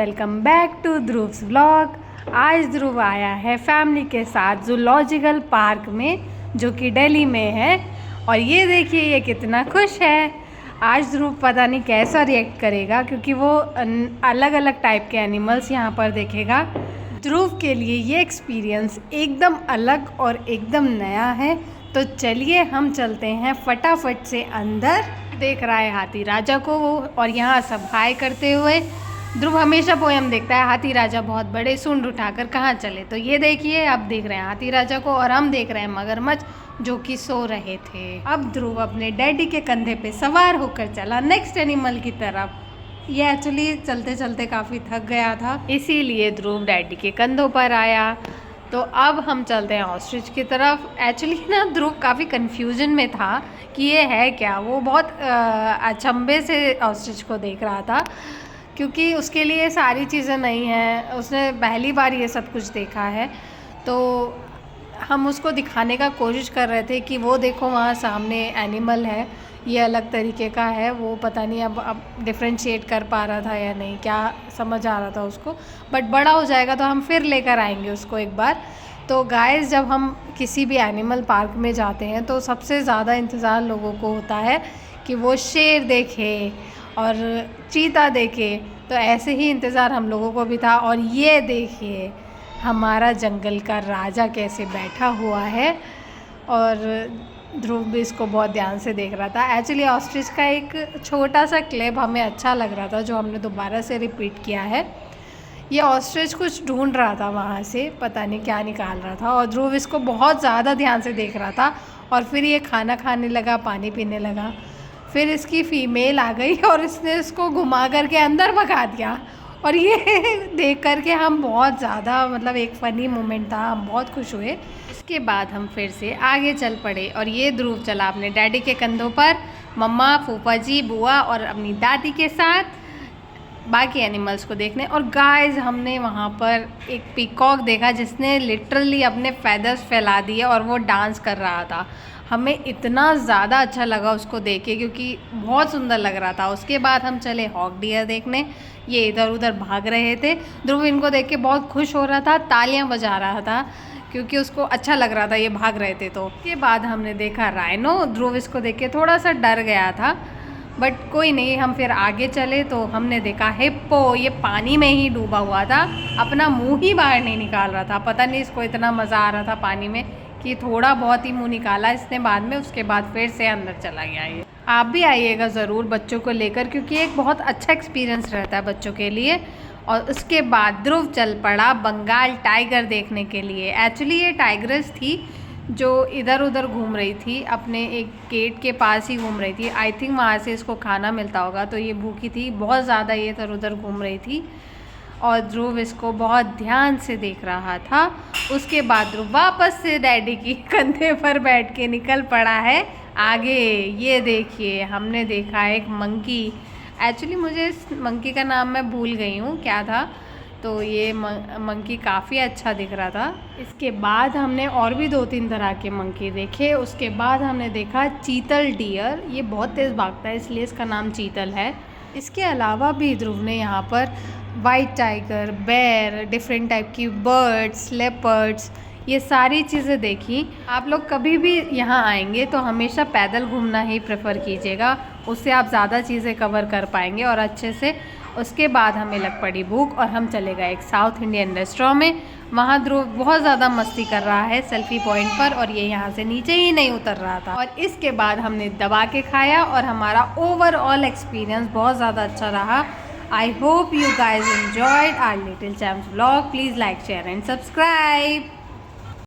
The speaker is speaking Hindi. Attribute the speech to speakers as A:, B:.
A: Welcome back to Dhruv's vlog. आज ध्रुव आया है फैमिली के साथ जूलॉजिकल पार्क में, जो कि दिल्ली में है। और ये देखिए ये कितना खुश है। आज ध्रुव पता नहीं कैसा रिएक्ट करेगा, क्योंकि वो अलग अलग टाइप के एनिमल्स यहाँ पर देखेगा। ध्रुव के लिए ये एक्सपीरियंस एकदम अलग और एकदम नया है। तो चलिए हम चलते हैं फटाफट से अंदर। देख रहा है हाथी राजा को वो, और यहाँ सब हाय करते हुए। ध्रुव हमेशा पोयम देखता है, हाथी राजा बहुत बड़े सूंड उठाकर कहाँ चले। तो ये देखिए अब देख रहे हैं हाथी राजा को, और हम देख रहे हैं मगरमच्छ जो कि सो रहे थे। अब ध्रुव अपने डैडी के कंधे पे सवार होकर चला नेक्स्ट एनिमल की तरफ। ये एक्चुअली चलते चलते काफ़ी थक गया था, इसीलिए ध्रुव डैडी के कंधों पर आया। तो अब हम चलते हैं ऑस्ट्रिच की तरफ। एक्चुअली ना ध्रुव काफ़ी कन्फ्यूजन में था कि ये है क्या। वो बहुत अचंभे से ऑस्ट्रिच को देख रहा था, क्योंकि उसके लिए सारी चीज़ें नई हैं, उसने पहली बार ये सब कुछ देखा है। तो हम उसको दिखाने का कोशिश कर रहे थे कि वो देखो वहाँ सामने एनिमल है, ये अलग तरीके का है। वो पता नहीं अब डिफ्रेंशिएट कर पा रहा था या नहीं, क्या समझ आ रहा था उसको। बट बड़ा हो जाएगा तो हम फिर लेकर आएंगे उसको एक बार। तो गाइस, जब हम किसी भी एनिमल पार्क में जाते हैं तो सबसे ज़्यादा इंतज़ार लोगों को होता है कि वो शेर देखे और चीता देखे। तो ऐसे ही इंतज़ार हम लोगों को भी था। और ये देखिए हमारा जंगल का राजा कैसे बैठा हुआ है, और ध्रुव भी इसको बहुत ध्यान से देख रहा था। एक्चुअली ऑस्ट्रिच का एक छोटा सा क्लिप हमें अच्छा लग रहा था, जो हमने दोबारा से रिपीट किया है। ये ऑस्ट्रिच कुछ ढूंढ रहा था वहाँ से, पता नहीं क्या निकाल रहा था, और ध्रुव इसको बहुत ज़्यादा ध्यान से देख रहा था। और फिर ये खाना खाने लगा, पानी पीने लगा। फिर इसकी फ़ीमेल आ गई और इसने इसको घुमा करके अंदर भगा दिया। और ये देख करके हम बहुत ज़्यादा, मतलब एक फ़नी मोमेंट था, हम बहुत खुश हुए। इसके बाद हम फिर से आगे चल पड़े, और ये ध्रुव चला अपने डैडी के कंधों पर, मम्मा, फूफा जी, बुआ और अपनी दादी के साथ बाकी एनिमल्स को देखने। और गाइस, हमने वहाँ पर एक पीकॉक देखा जिसने लिटरली अपने फेदर्स फैला दिए और वो डांस कर रहा था। हमें इतना ज़्यादा अच्छा लगा उसको देख के, क्योंकि बहुत सुंदर लग रहा था। उसके बाद हम चले हॉक डियर देखने। ये इधर उधर भाग रहे थे। ध्रुव इनको देख के बहुत खुश हो रहा था, तालियां बजा रहा था, क्योंकि उसको अच्छा लग रहा था ये भाग रहे थे। तो उसके बाद हमने देखा राइनो। ध्रुव इसको देख के थोड़ा सा डर गया था, बट कोई नहीं। हम फिर आगे चले तो हमने देखा हिप्पो। ये पानी में ही डूबा हुआ था, अपना मुंह ही बाहर नहीं निकाल रहा था। पता नहीं इसको इतना मज़ा आ रहा था पानी में कि थोड़ा बहुत ही मुंह निकाला इसने बाद में। उसके बाद फिर से अंदर चला गया। ये आप भी आइएगा ज़रूर बच्चों को लेकर, क्योंकि एक बहुत अच्छा एक्सपीरियंस रहता है बच्चों के लिए। और उसके बाद ध्रुव चल पड़ा बंगाल टाइगर देखने के लिए। एक्चुअली ये टाइग्रेस थी जो इधर उधर घूम रही थी, अपने एक गेट के पास ही घूम रही थी। आई थिंक वहाँ से इसको खाना मिलता होगा, तो ये भूखी थी बहुत ज़्यादा, ये इधर उधर घूम रही थी। और ध्रुव इसको बहुत ध्यान से देख रहा था। उसके बाद ध्रुव वापस से डैडी की कंधे पर बैठ के निकल पड़ा है आगे। ये देखिए हमने देखा एक मंकी। एक्चुअली मुझे इस मंकी का नाम मैं भूल गई हूँ क्या था। तो ये मंकी काफ़ी अच्छा दिख रहा था। इसके बाद हमने और भी 2-3 तरह के मंकी देखे। उसके बाद हमने देखा चीतल डियर। ये बहुत तेज़ भागता है, इसलिए इसका नाम चीतल है। इसके अलावा भी ध्रुव ने यहाँ पर white tiger, bear, different type की बर्ड्स, लेपर्ड्स, ये सारी चीज़ें देखी। आप लोग कभी भी यहाँ आएंगे तो हमेशा पैदल घूमना ही प्रेफर कीजिएगा, उससे आप ज़्यादा चीज़ें कवर कर पाएंगे और अच्छे से। उसके बाद हमें लग पड़ी भूख और हम चले गए एक साउथ इंडियन रेस्टोरेंट में। वहाँ ध्रुव बहुत ज़्यादा मस्ती कर रहा है सेल्फी पॉइंट पर, और ये यहाँ से नीचे ही नहीं उतर रहा था। और इसके बाद हमने दबा के खाया, और हमारा ओवरऑल एक्सपीरियंस बहुत ज़्यादा अच्छा रहा। I hope you guys enjoyed our little champs vlog. Please like, share and subscribe.